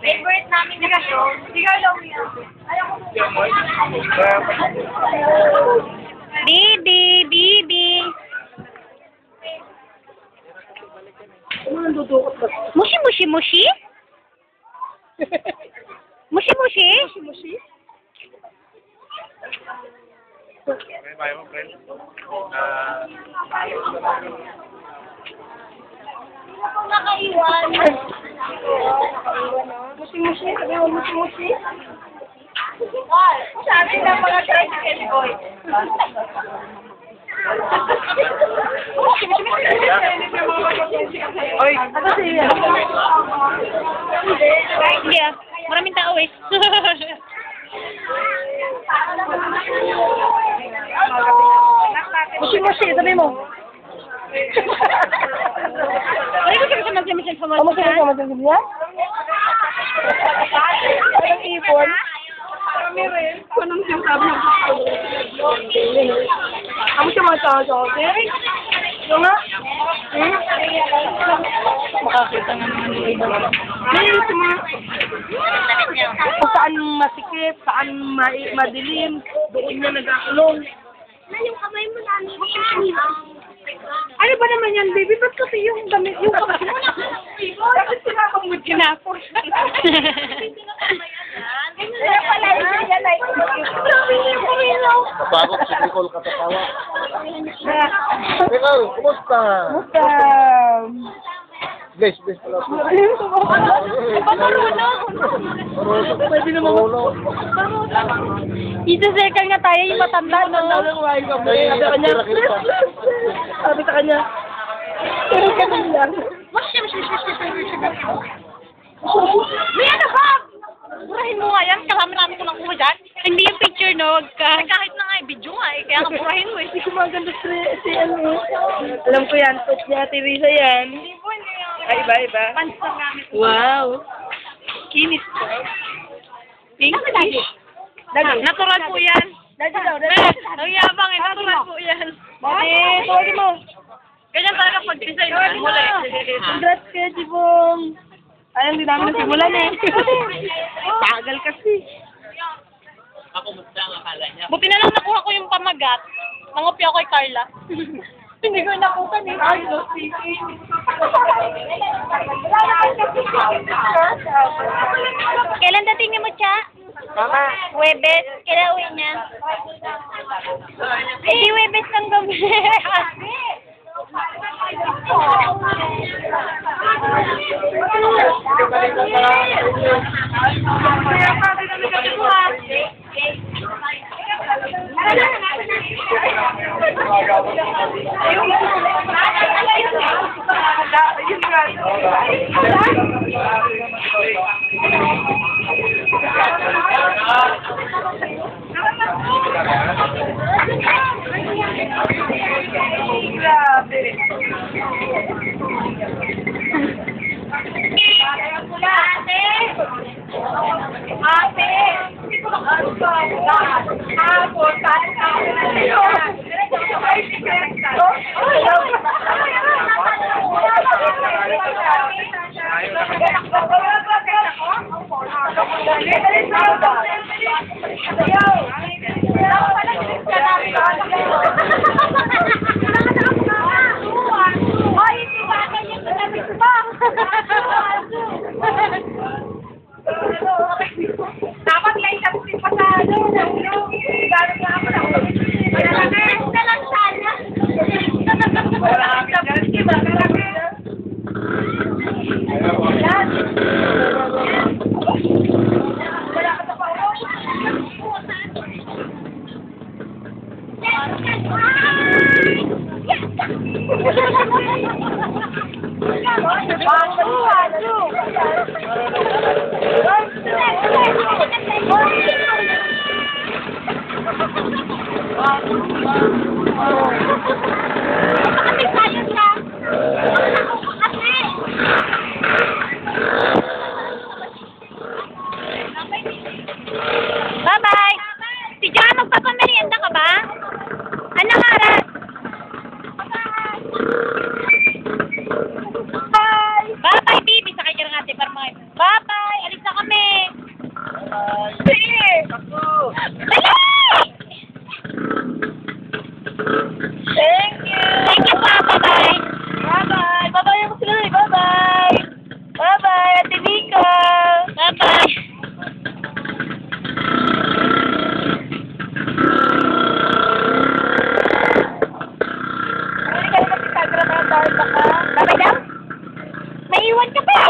Favorite namin na kayo. Sigaw daw niya. Didi, Didi. Mushi, mushi, mushi? Mushi, mushi? Mushi, mushi? Nakaiwan. Musi-musi. Sabi mo, musi-musi. Sabi ng mga tricycle boy. Oy, ano siya? Hindi ah. Maraming tao eh. Musi-musi, sabi mo. Ay, gusto ko sa magsimusin sa mga. Ano sila sa matagod niya? Anong ipon? Kami rin. Anong sinasabi ng Kamu siya mga tao-tao? Ito nga? Makakita nga naman yung iba. Kung saan masikip, saan madilim, doon niya nag-akulong. Yung kamay mo namin. Ano ba naman yan, baby? Ba't kasi yung damit, yung kamay mo na? Bakit sinakamod ka na po? Kaya pala, hindi yan ay. Grabe niya po yun. Pagod si Nicole Katatawa. Nicole, kumusta? Kumusta? Bless pala po. Pwede naman Isa-circle nga tayo yung matanda, no? Sabi sa kanya, pero ganun lang. May ano ba? Burahin mo nga yan. Kasama-rami ko lang kuha dyan. Hindi yung picture, no? Wag ka. Kahit na nga, video nga eh. Kaya kaburahin mo eh. Hindi ko maganda si ano. Alam ko yan, post niya, Teresa yan. Hindi po, hindi yung Ay, iba. pants lang gamit. Wow. Kinis ko. Pink fish. Natural po yan. Daddy daw, Ang yabang eh. Natural po yan. Daddy, tawagin mo. Ganyan talaga pag design mo. Mula eh. Congrats kay Jibong. Ay, hindi namin nasimulan eh. Tagal kasi. Buti na lang nakuha ko yung pamagat. Nangopya ako kay Carla. Hindi ko nakuha ni Carlos. Kailan dating niyo mo, Cha? Mama. Webes. Kailan uwi niya? Eh, di Webes ng gabi. Dapat lang tapos pa sa ano. Gano'n nga ako na. Relax na lang sana. Wala kami tapos iba. Wala ka pa ako. Bye-bye! Si John, magpapamerienda ka ba? Ano harap? Bye! Bye-bye, baby! Sakay ka ng ate para mga... Bye! Thank you! Thank you pa! Bye-bye! Bye-bye! Bye-bye mo sila! Bye-bye! Bye-bye! Ate Mika! Bye-bye! Hindi ka naman si Sagra na ang dahil baka. Bye-bye daw? May iwan ka pa!